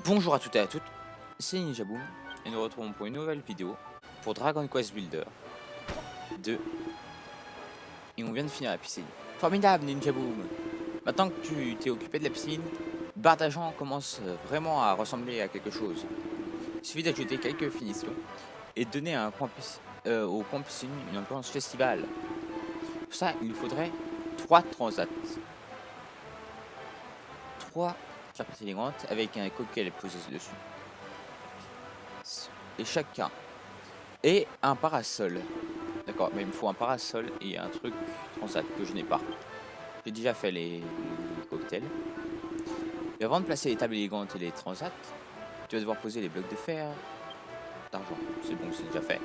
Bonjour à toutes et à toutes, c'est Ninjaboom et nous retrouvons pour une nouvelle vidéo pour Dragon Quest Builder 2 et on vient de finir la piscine. Formidable Ninjaboom. Maintenant que tu t'es occupé de la piscine, le bar d'argent commence vraiment à ressembler à quelque chose. Il suffit d'ajouter quelques finitions et de donner à un au coin piscine une ambiance festival. Pour ça, il nous faudrait 3 transats. 3 carpes élégantes avec un coquel posé dessus. Et chacun. Et un parasol. D'accord, mais il me faut un parasol et un truc transat que je n'ai pas. J'ai déjà fait les cocktails. Et avant de placer les tables élégantes et les transats, tu vas devoir poser les blocs de fer d'argent. C'est bon, c'est déjà fait.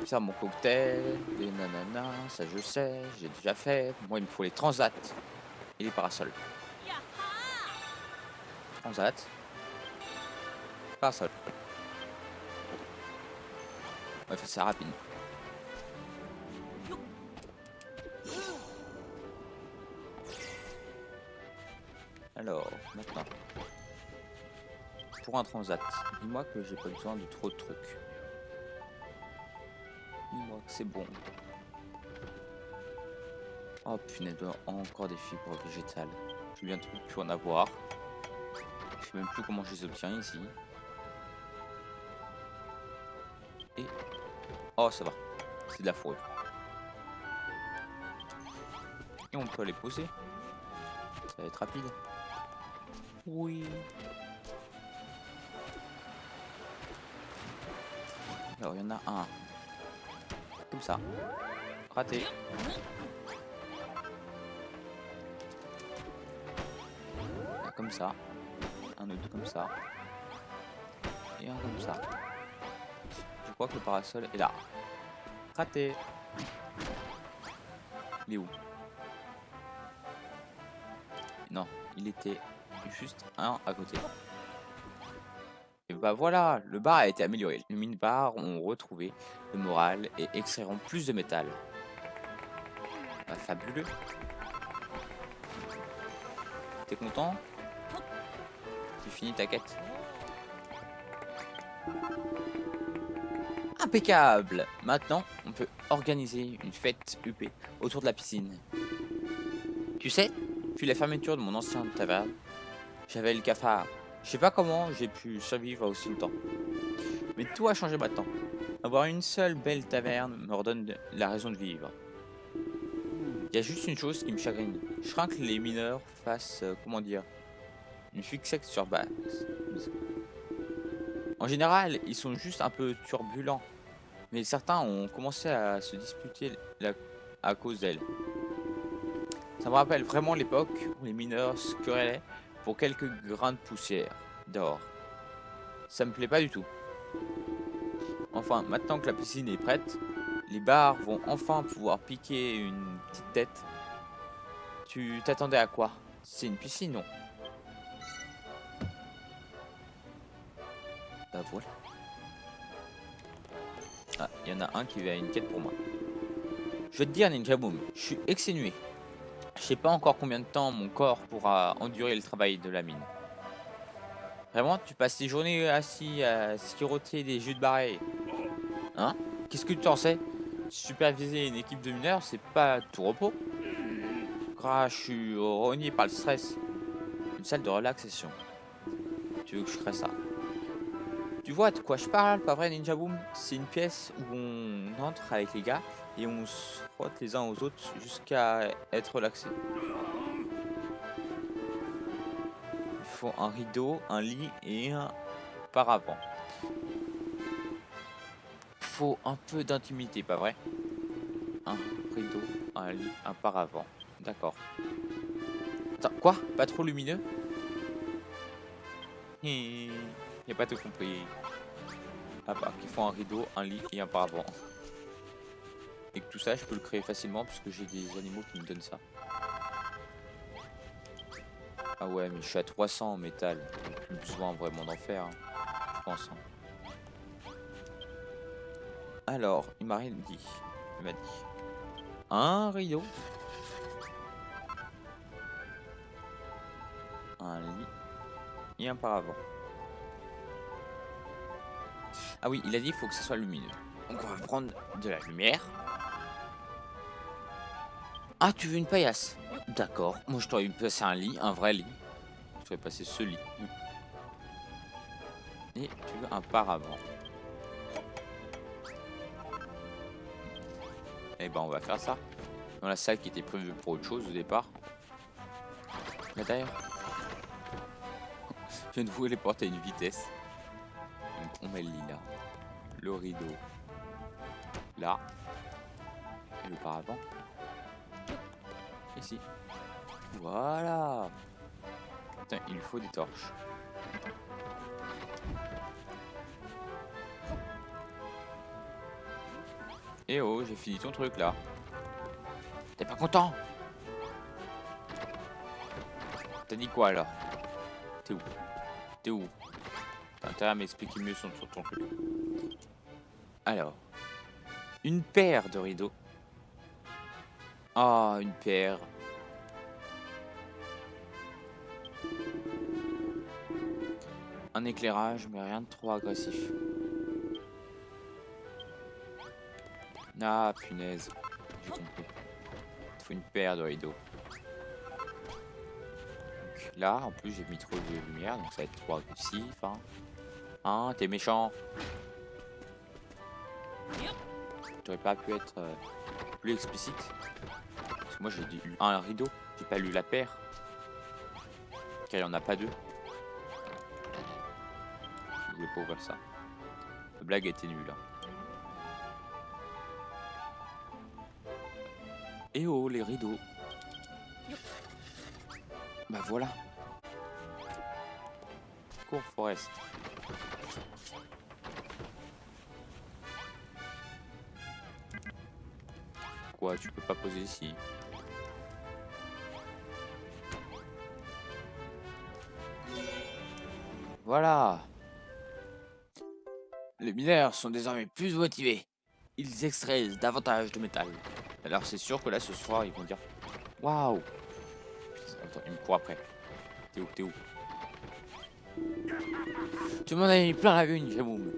Ça, mon cocktail, les nananas, ça je sais, j'ai déjà fait. Moi, il me faut les transats et les parasols. Transat, parasol. On va faire ça rapide. Alors, maintenant, pour un transat, dis-moi que j'ai pas besoin de trop de trucs. Dis-moi que c'est bon. Oh punaise, encore des fibres végétales. Je vais bientôt plus en avoir. Je sais même plus comment je les obtiens ici. Et... oh ça va, c'est de la fourrure. Et on peut les poser. Ça va être rapide. Oui. Alors il y en a un. Comme ça. Raté. Un comme ça. Un autre comme ça. Et un comme ça. Je crois que le parasol est là. Raté. Il est où? Non, il était juste un à côté. Et bah voilà, le bar a été amélioré. Les mine-bars ont retrouvé le moral et extrairont plus de métal. Bah, fabuleux. T'es content? Tu finis ta quête? Impeccable! Maintenant, on peut organiser une fête UP autour de la piscine. Tu sais, depuis la fermeture de mon ancienne taverne, j'avais le cafard. Je sais pas comment j'ai pu survivre aussi longtemps. Mais tout a changé maintenant. Avoir une seule belle taverne me redonne la raison de vivre. Il y a juste une chose qui me chagrine. Je crains que les mineurs fassent, comment dire, une fixette sur base. En général, ils sont juste un peu turbulents. Mais certains ont commencé à se disputer à cause d'elle. Ça me rappelle vraiment l'époque où les mineurs se querellaient pour quelques grains de poussière d'or. Ça me plaît pas du tout. Enfin, maintenant que la piscine est prête, les bars vont enfin pouvoir piquer une petite tête. Tu t'attendais à quoi? C'est une piscine, non? Bah voilà. Ah, il y en a un qui a une quête pour moi. Je vais te dire, Ninja Boom, je suis exténué. Je sais pas encore combien de temps mon corps pourra endurer le travail de la mine. Vraiment, tu passes tes journées assis à siroter des jus de barret. Hein? Qu'est-ce que tu en sais? Superviser une équipe de mineurs, c'est pas tout repos. Je suis rogné par le stress. Une salle de relaxation. Tu veux que je crée ça? Tu vois de quoi je parle, pas vrai, Ninja Boom? C'est une pièce où on entre avec les gars et on se frotte les uns aux autres jusqu'à être relaxé. Il faut un rideau, un lit et un paravent. Faut un peu d'intimité, pas vrai? Un rideau, un lit, un paravent. D'accord. Attends, quoi? Pas trop lumineux? J'ai pas tout compris. Ah bah, qu'il faut un rideau, un lit et un paravent. Et que tout ça, je peux le créer facilement parce que j'ai des animaux qui me donnent ça. Ah ouais, mais je suis à 300 en métal. J'ai plus besoin vraiment d'en faire, hein, je pense. Hein. Alors, il m'a rien dit. Il m'a dit un rideau, un lit et un paravent. Ah oui, il a dit qu'il faut que ça soit lumineux. Donc on va prendre de la lumière. Ah, tu veux une paillasse? D'accord. Moi, je t'aurais passé un lit, un vrai lit. Je t'aurais passé ce lit. Et tu veux un paravent. Eh ben, on va faire ça. Dans la salle qui était prévue pour autre chose au départ. Là d'ailleurs, je viens de vous les porter à une vitesse. Donc on met le lit là. Le rideau là. Et le paravent ici. Voilà. Putain, il faut des torches. Eh oh, j'ai fini ton truc là. T'es pas content? T'as dit quoi alors? T'es où? T'es où? T'as intérêt à m'expliquer mieux sur ton truc. Alors, une paire de rideaux. Ah, une paire. Un éclairage, mais rien de trop agressif. Ah, punaise. J'ai compris. Il faut une paire de rideaux. Donc, là, en plus, j'ai mis trop de lumière, donc ça va être trop agressif. Hein, t'es méchant. T'aurais pas pu être plus explicite? Parce que moi, j'ai dit un rideau. J'ai pas lu la paire. Car il n'y en a pas deux. Je voulais pas ouvrir ça. La blague était nulle. Hein. Et oh, les rideaux. Bah voilà. Cours Forest. Quoi, tu peux pas poser ici? Voilà. Les mineurs sont désormais plus motivés. Ils extraient davantage de métal. Alors c'est sûr que là ce soir ils vont dire waouh. Attends, il me court après. T'es où? T'es où? Tu m'en as mis plein la une, Jamoum.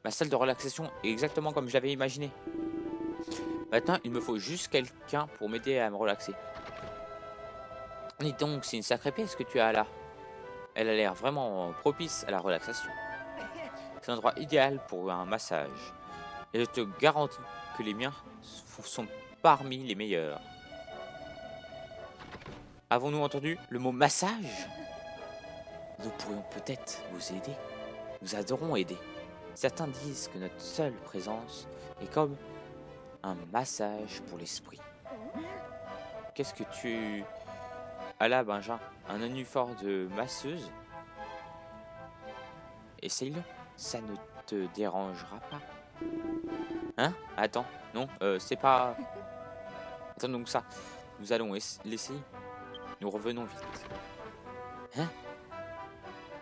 Ma salle de relaxation est exactement comme je l'avais imaginé. Maintenant, il me faut juste quelqu'un pour m'aider à me relaxer. Dis donc, c'est une sacrée pièce que tu as là. Elle a l'air vraiment propice à la relaxation. C'est un endroit idéal pour un massage. Et je te garantis que les miens sont parmi les meilleurs. Avons-nous entendu le mot massage? Nous pourrions peut-être vous aider. Nous adorons aider. Certains disent que notre seule présence est comme un massage pour l'esprit. Qu'est-ce que tu as là, Benjamin? Un uniforme de masseuse? Essaye-le. Ça ne te dérangera pas. Hein? Attends. Non, c'est pas... Attends donc ça. Nous allons l'essayer. Nous revenons vite. Hein?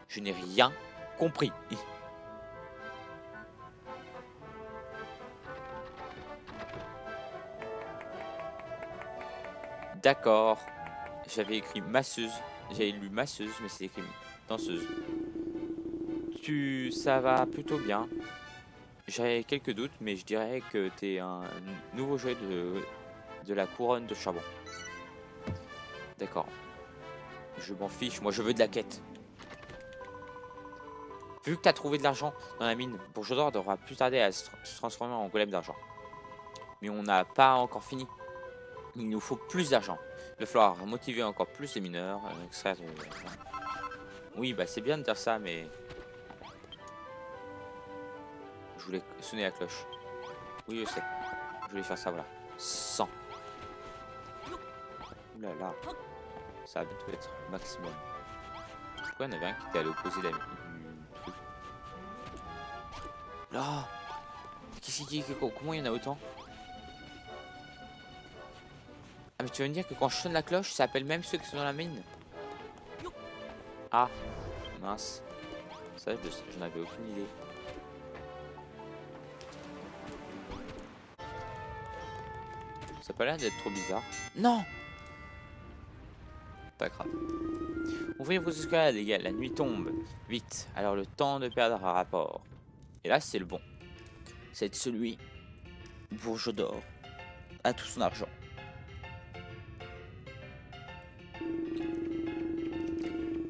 Je n'ai rien compris. D'accord. J'avais écrit masseuse. J'avais lu masseuse, mais c'est écrit danseuse. Ça va plutôt bien. J'avais quelques doutes, mais je dirais que t'es un nouveau jouet de la couronne de charbon. D'accord. Je m'en fiche, moi je veux de la quête. Vu que t'as trouvé de l'argent dans la mine, Bourgeois devra plus tarder à se transformer en golem d'argent. Mais on n'a pas encore fini. Il nous faut plus d'argent. Il va falloir motiver encore plus les mineurs. Extraire de... Oui, bah c'est bien de dire ça, mais... Je voulais sonner la cloche. Oui, je sais. Je voulais faire ça, voilà. 100. Ouh là là. Ça va bientôt être maximum. Pourquoi il y en avait un qui était à l'opposé du truc? Là. Qu'est-ce qu'il dit? Comment il y en a autant? Ah, mais tu veux me dire que quand je sonne la cloche, ça appelle même ceux qui sont dans la mine? Ah, mince. Ça, j'en avais aucune idée. Ça a pas l'air d'être trop bizarre. Non! Pas grave. Ouvrez vos escalades, les gars, la nuit tombe. Vite, alors le temps de perdre un rapport. Et là, c'est le bon. C'est celui Bourgeot d'or a tout son argent.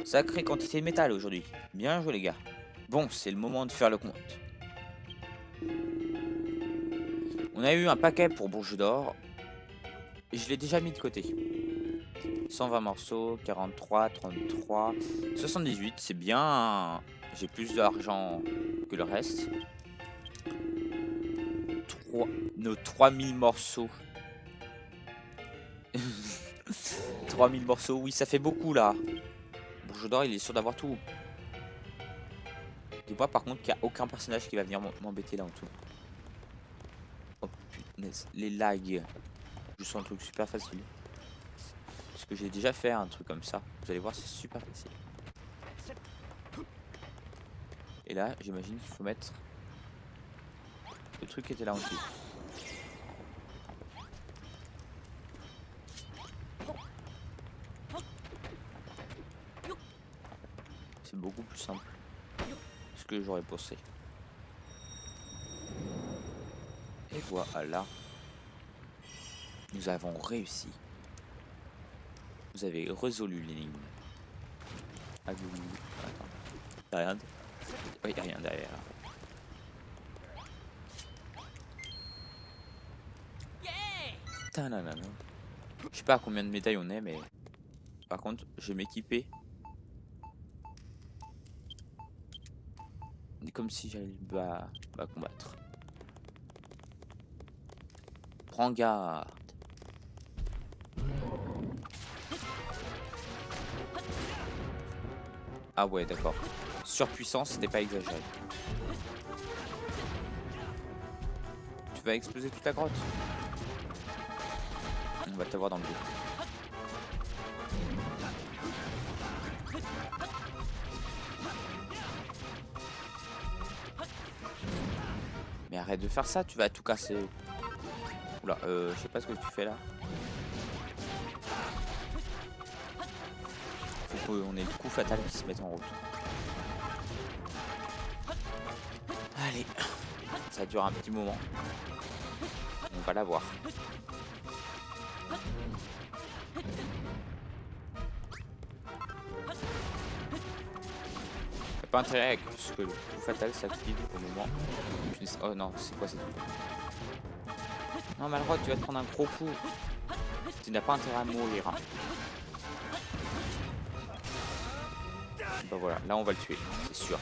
Sacrée quantité de métal aujourd'hui. Bien joué les gars. Bon, c'est le moment de faire le compte. On a eu un paquet pour Bourgeot d'or. Et je l'ai déjà mis de côté. 120 morceaux, 43, 33, 78, c'est bien. J'ai plus d'argent que le reste. Nos 3000 morceaux. 3000 morceaux, oui, ça fait beaucoup là. Bourgeot d'or, il est sûr d'avoir tout. Dis-moi par contre qu'il n'y a aucun personnage qui va venir m'embêter là en dessous. Oh punaise, les lags. Je sens un truc super facile. Parce que j'ai déjà fait un truc comme ça. Vous allez voir, c'est super facile. Et là, j'imagine qu'il faut mettre le truc qui était là en dessous. C'est beaucoup plus simple. Ce que j'aurais pensé. Et voilà. Nous avons réussi. Vous avez résolu l'énigme. Ah oui, oui, oui. Attends. Y'a rien. Oui, y'a rien derrière. Tananana. Je sais pas à combien de médailles on est, mais par contre, je vais m'équiper. Comme si j'allais combattre. Prends garde. Ah ouais, d'accord. Surpuissance, c'était pas exagéré. Tu vas exploser toute la grotte. On va t'avoir dans le dos. Mais arrête de faire ça, tu vas tout casser. Oula, je sais pas ce que tu fais là. Faut qu'on ait le coup fatal qui se mette en route. Allez, ça dure un petit moment. On va la voir. Y'a pas intérêt à ce que le coup fatal s'active au moment. Oh non, c'est quoi cette coup? Non, Malrod, tu vas te prendre un gros coup. Tu n'as pas intérêt à mourir. Hein. Bah voilà, là on va le tuer, c'est sûr.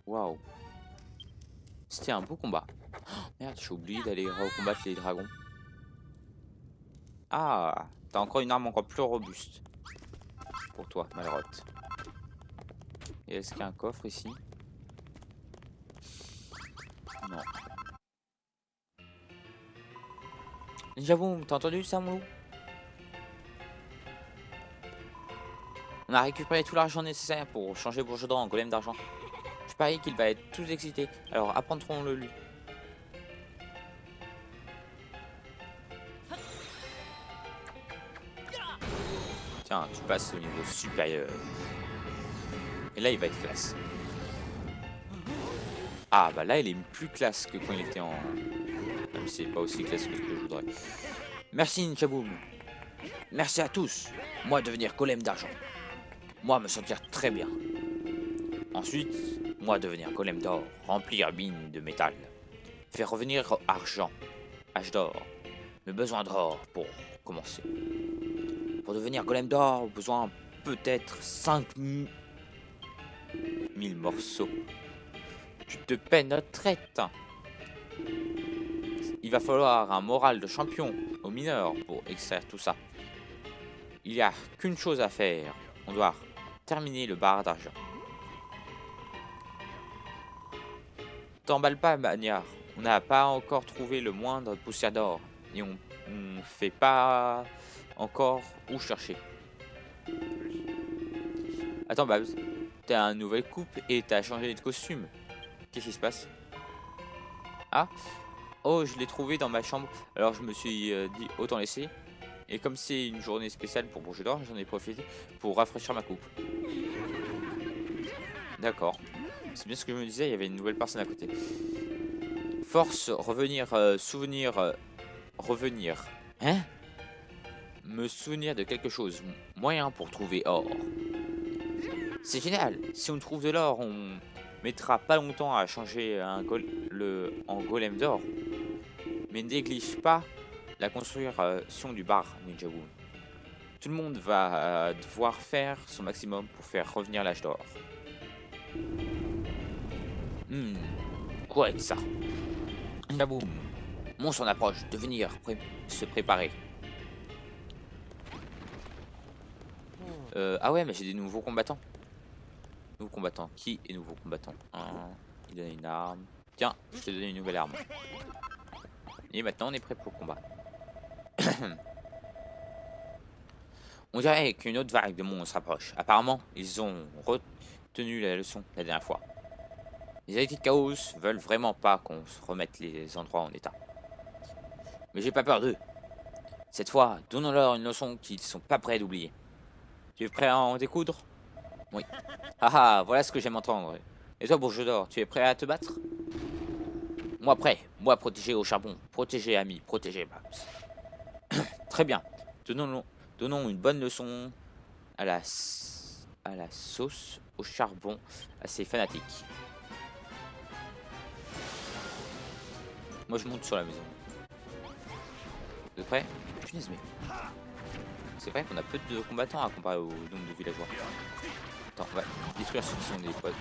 Waouh. C'était un beau combat. Oh, merde, j'ai oublié d'aller recombattre les dragons. Ah, t'as encore une arme encore plus robuste. Pour toi, Malrod. Et est-ce qu'il y a un coffre ici? Non. J'avoue, t'as entendu ça, mon loup? On a récupéré tout l'argent nécessaire pour changer Bourgeot d'or en golem d'argent. Je parie qu'il va être tout excité. Alors apprendrons-le lui. Tiens, tu passes au niveau supérieur. Et là, il va être classe. Ah, bah là, il est plus classe que quand il était en... Même si c'est pas aussi classe que ce que je voudrais. Merci, Nchaboum. Merci à tous. Moi, devenir golem d'argent. Moi, me sentir très bien. Ensuite, moi, devenir golem d'or. Remplir mine de métal. Faire revenir argent. H d'or. Mais besoin d'or pour commencer. Pour devenir golem d'or, besoin peut-être 5000 morceaux. Tu te paies notre traite. Il va falloir un moral de champion au mineur pour extraire tout ça. Il n'y a qu'une chose à faire. On doit terminer le bar d'argent. T'emballe pas, bagnard. On n'a pas encore trouvé le moindre poussière d'or. Et on fait pas encore où chercher. Attends, Babs. T'as une nouvelle coupe et t'as changé de costume. Qu'est-ce qui se passe? Ah. Oh, je l'ai trouvé dans ma chambre. Alors je me suis dit, autant laisser. Et comme c'est une journée spéciale pour Bourget d'Or, j'en ai profité pour rafraîchir ma coupe. D'accord. C'est bien ce que je me disais, il y avait une nouvelle personne à côté. Force, revenir, souvenir, revenir. Hein? Me souvenir de quelque chose. Moyen pour trouver or. C'est génial. Si on trouve de l'or, on mettra pas longtemps à changer en golem d'or. Mais ne néglige pas la construction du bar Ninja Boom. Tout le monde va devoir faire son maximum pour faire revenir l'âge d'or. Quoi est ça? Ninja Boom. Monstre en approche, de venir se préparer. Ah ouais, mais j'ai des nouveaux combattants. Nouveau combattant. Qui est nouveau combattant? Il donne une arme. Tiens, je te donne une nouvelle arme. Et maintenant, on est prêt pour le combat. On dirait qu'une autre vague de monstres s'approche. Apparemment, ils ont retenu la leçon la dernière fois. Les héritiers de Chaos veulent vraiment pas qu'on se remette les endroits en état. Mais j'ai pas peur d'eux. Cette fois, donnons-leur une leçon qu'ils sont pas prêts d'oublier. Tu es prêt à en découdre? Oui. Haha, voilà ce que j'aime entendre. Et toi, Bourgeois d'Or, tu es prêt à te battre? Moi prêt. Moi protégé au charbon. Protégé ami. Protégé Babs. Très bien. Donnons une bonne leçon à la sauce au charbon à ces fanatiques. Moi je monte sur la maison. Vous êtes prêts? Punaise, mais c'est vrai qu'on a peu de combattants à comparer au nombre de villageois. Attends, on va détruire ceux qui sont des potes.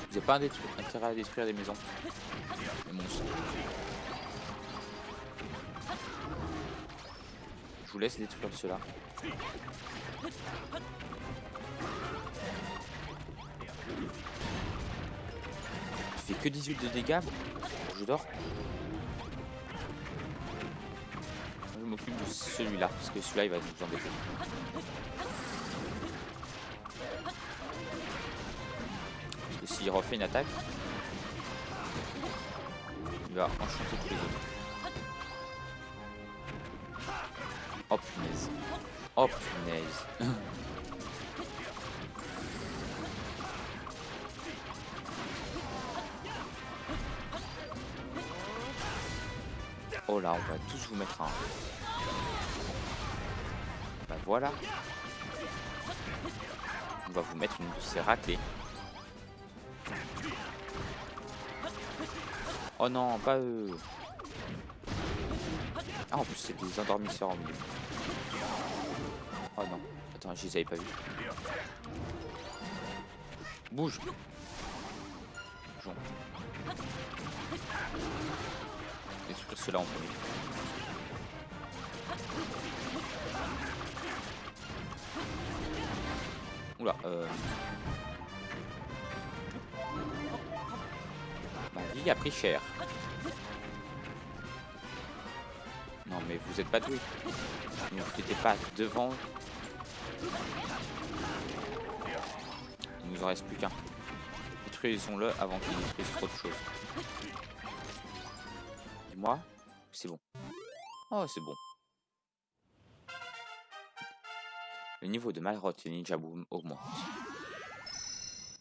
Vous n'avez pas intérêt à détruire des maisons. Les monstres. Je vous laisse détruire ceux-là. Tu fais que 18 de dégâts. Je dors. Je m'occupe de celui-là parce que celui-là il va nous embêter. Parce que s'il refait une attaque, il va enchanter tous les autres. Oh punaise. Oh punaise. Oh là, on va tous vous mettre un. Bah voilà. On va vous mettre une de ces raclées. Oh non, pas eux. Ah, en plus, c'est des endormisseurs en milieu. Oh non. Attends, je les avais pas vus. Bouge. Bougeons. Détruire ceux-là en premier. Oula, ma vie a pris cher. Non mais vous êtes pas doués. Ne vous mettez pas devant. Il nous en reste plus qu'un. Détruisons-le avant qu'il détruise trop de choses. Dis-moi, c'est bon. Oh, c'est bon. Le niveau de Malroth et Ninja Boom augmente.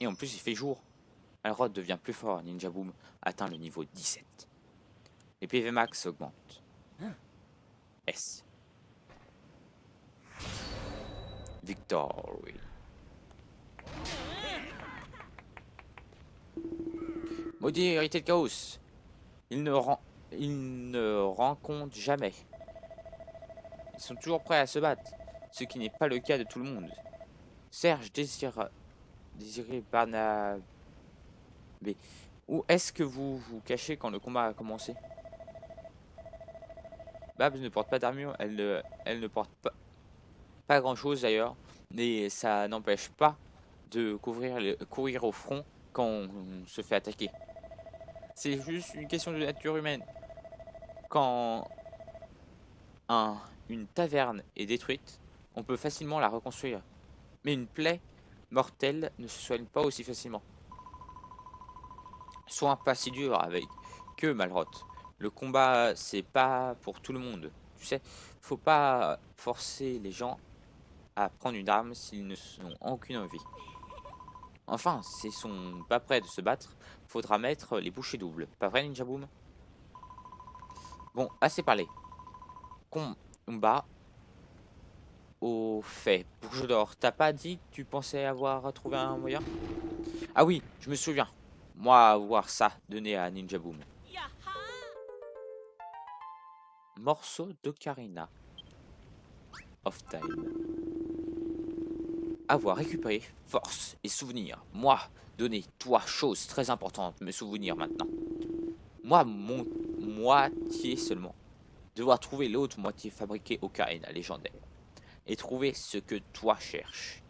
Et en plus, il fait jour. Malroth devient plus fort. Ninja Boom atteint le niveau 17. Les PV max augmentent. S. Victory. Maudit héritier de Chaos. Il ne rencontre jamais. Ils sont toujours prêts à se battre, ce qui n'est pas le cas de tout le monde. Serge désiré Barnabé. Où est-ce que vous vous cachez quand le combat a commencé? Babs ne porte pas d'armure, elle ne porte pas grand chose d'ailleurs, mais ça n'empêche pas de courir au front quand on se fait attaquer. C'est juste une question de nature humaine. Quand une taverne est détruite, on peut facilement la reconstruire. Mais une plaie mortelle ne se soigne pas aussi facilement. Sois pas si dur avec que, Malroth. Le combat, c'est pas pour tout le monde. Tu sais, faut pas forcer les gens à prendre une arme s'ils ne sont aucune envie. Enfin, s'ils sont pas prêts de se battre, faudra mettre les bouchées doubles. Pas vrai, Ninja Boom? Bon, assez parlé. Combat au fait. Bourgeot d'or, t'as pas dit que tu pensais avoir trouvé un moyen? Ah oui, je me souviens. Moi, avoir ça donné à Ninja Boom. Morceau d'ocarina of time. Avoir récupéré force et souvenir. Moi, donner, toi, chose très importante, me souvenir maintenant. Moi, mon moitié seulement. Devoir trouver l'autre moitié fabriquée ocarina légendaire. Et trouver ce que toi cherches.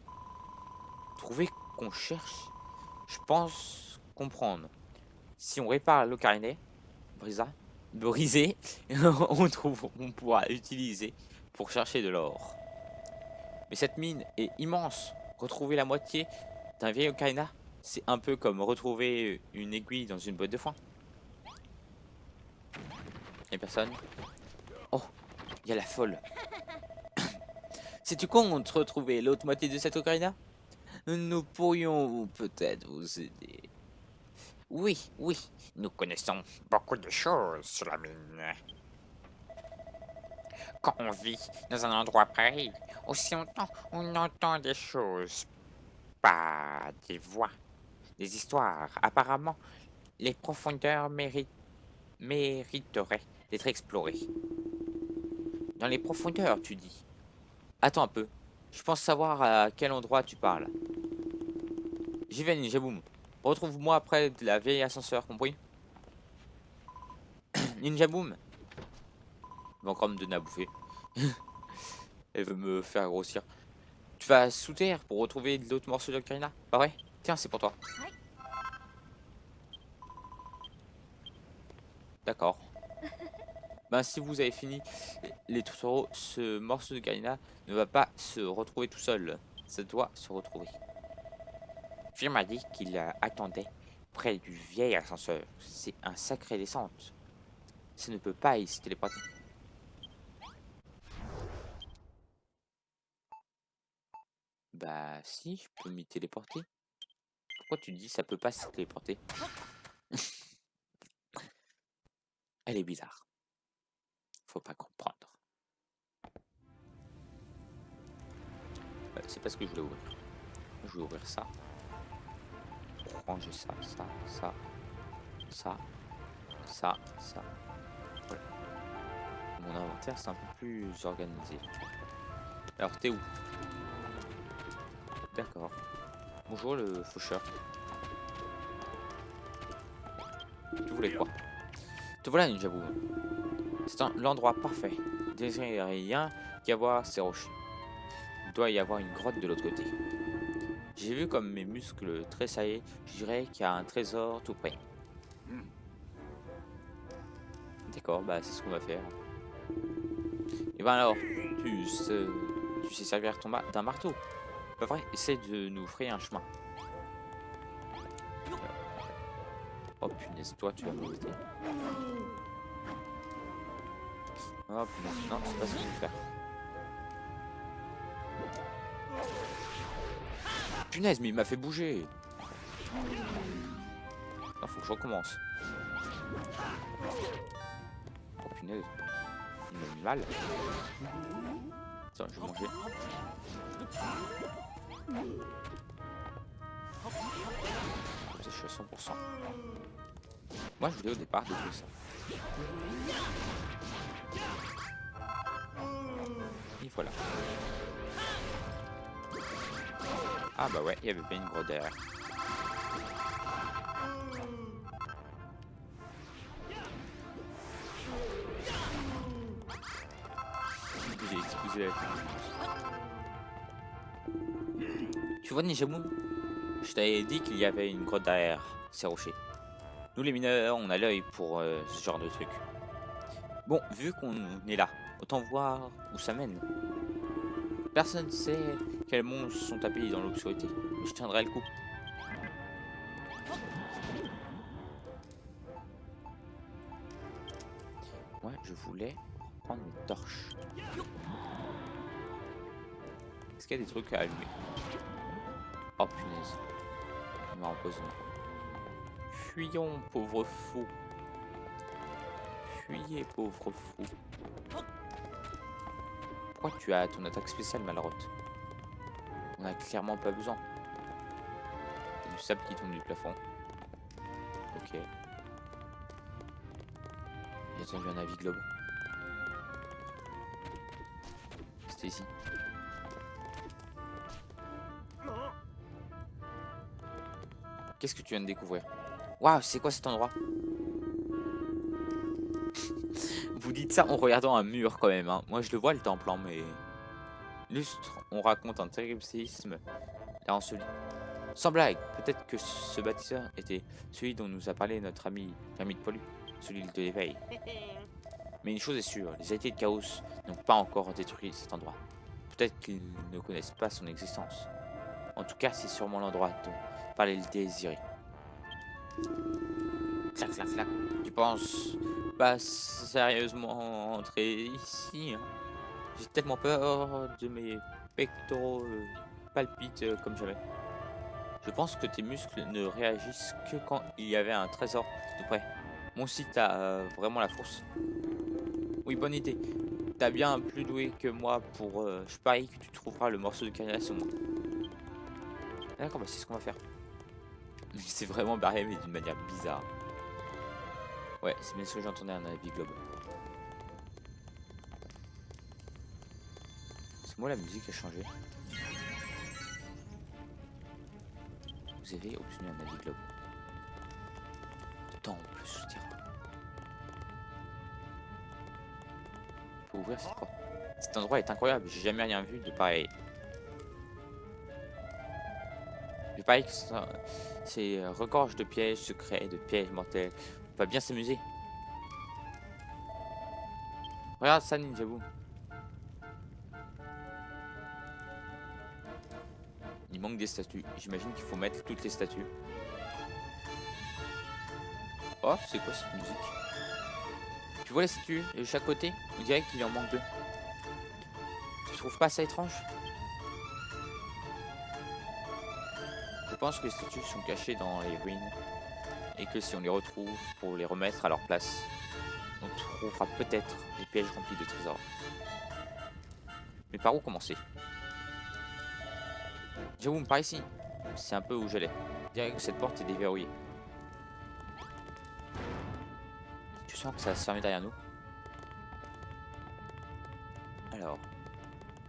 Trouver qu'on cherche, je pense comprendre. Si on répare l'ocarina, brisé, on pourra utiliser pour chercher de l'or. Mais cette mine est immense. Retrouver la moitié d'un vieil ocarina, c'est un peu comme retrouver une aiguille dans une boîte de foin. Et personne. Oh, il y a la folle. Sais-tu compte retrouver l'autre moitié de cette ocarina? Nous pourrions peut-être vous aider. Oui, oui, nous connaissons beaucoup de choses sur la mine. Quand on vit dans un endroit pareil, aussi longtemps, on entend des choses, pas des voix, des histoires. Apparemment, les profondeurs mériteraient d'être explorées. Dans les profondeurs, tu dis. Attends un peu, je pense savoir à quel endroit tu parles. J'y vais, Ninja Boom. Retrouve-moi près de la vieille ascenseur, compris? Ninja Boom. Elle va encore me donner à bouffer. Elle veut me faire grossir. Tu vas sous terre pour retrouver l'autre morceau d'ocarina, pas vrai? Tiens, c'est pour toi. D'accord. Ben, si vous avez fini les tutoriaux, ce morceau de Garina ne va pas se retrouver tout seul. Ça doit se retrouver. Fir m'a dit qu'il attendait près du vieil ascenseur. C'est un sacré descente. Ça ne peut pas y se téléporter. Bah si, je peux m'y téléporter. Pourquoi tu dis ça peut pas se téléporter? Elle est bizarre. Faut pas comprendre. C'est pas ce que je voulais ouvrir. Je voulais ouvrir ça. Ranger ça, ça. Voilà. Mon inventaire c'est un peu plus organisé. Alors t'es où? D'accord. Bonjour le faucheur. Tu voulais quoi? Te voilà Ninja Boom. C'est l'endroit parfait. Désirez rien qu'à voir ces rochers. Il doit y avoir une grotte de l'autre côté. J'ai vu comme mes muscles tressailler, je dirais qu'il y a un trésor tout près. D'accord, bah c'est ce qu'on va faire. Et ben alors, tu sais servir d'un marteau. Pas vrai? Essaie de nous frayer un chemin. Oh punaise, toi tu vas m'embêter. Oh punaise, non, c'est pas ce que je vais faire. Punaise, mais il m'a fait bouger. Non, faut que je recommence. Oh punaise, il m'a mis mal. Attends, je vais manger. Comme ça, je suis à 100%. Moi, je voulais au départ de tout ça. Et voilà. Ah bah ouais, il y avait bien une grotte derrière. J'ai explosé la tête. Tu vois Ninja Boom? Je t'avais dit qu'il y avait une grotte derrière ces rochers. Nous les mineurs, on a l'œil pour ce genre de truc. Bon, vu qu'on est là, autant voir où ça mène. Personne ne sait quels monstres sont tapis dans l'obscurité, mais je tiendrai le coup. Moi, je voulais prendre une torche. Est-ce qu'il y a des trucs à allumer? Oh punaise. Il m'a empoisonné. Fuyons, pauvre fou. Fuyez, pauvre fou. Pourquoi tu as ton attaque spéciale, Malroth? On a clairement pas besoin. Il y a du sable qui tombe du plafond. Ok. J'ai entendu un avis globe. C'était ici. Qu'est-ce que tu viens de découvrir? Waouh, c'est quoi cet endroit? Vous dites ça en regardant un mur quand même, hein. Moi je le vois le temple, hein, mais... Lustre, on raconte un terrible séisme là en celui. Sans blague, peut-être que ce bâtisseur était celui dont nous a parlé notre ami Kermit Poilu, celui de l'éveil. Mais une chose est sûre, les héritiers de Chaos n'ont pas encore détruit cet endroit. Peut-être qu'ils ne connaissent pas son existence. En tout cas, c'est sûrement l'endroit dont parlait le désiré. Clac, clac, clac. Tu penses pas sérieusement entrer ici, hein? J'ai tellement peur de mes pectoraux palpitent comme jamais. Je pense que tes muscles ne réagissent que quand il y avait un trésor tout près. Mon site a vraiment la force. Oui, bonne idée. T'as bien plus doué que moi pour... je parie que tu trouveras le morceau de canaille au moins. D'accord, bah c'est ce qu'on va faire. C'est vraiment barré, mais d'une manière bizarre. Ouais, c'est bien ce que j'entendais un avis globe. C'est moi la musique a changé. Vous avez obtenu un avis globe. Temple souterrain. Faut ouvrir cette porte. Cet endroit est incroyable, j'ai jamais rien vu de pareil. Je parie que c'est regorge de pièges secrets, de pièges mortels. On va bien s'amuser. Regarde ça, Ninja Boom. Il manque des statues. J'imagine qu'il faut mettre toutes les statues. Oh, c'est quoi cette musique? Tu vois les statues de chaque côté? On dirait qu'il en manque deux. Tu trouves pas ça étrange? Je pense que les statues sont cachées dans les ruines et que si on les retrouve pour les remettre à leur place, on trouvera peut-être des pièges remplis de trésors. Mais par où commencer? J'avoue, par ici. C'est un peu où j'allais. Je dirais que cette porte est déverrouillée. Tu sens que ça va se fermer derrière nous? Alors,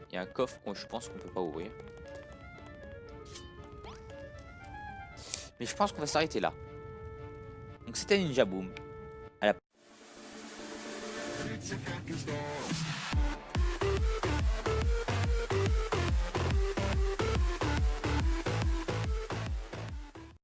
il y a un coffre que je pense qu'on peut pas ouvrir. Mais je pense qu'on va s'arrêter là. Donc c'était Ninja Boom. À la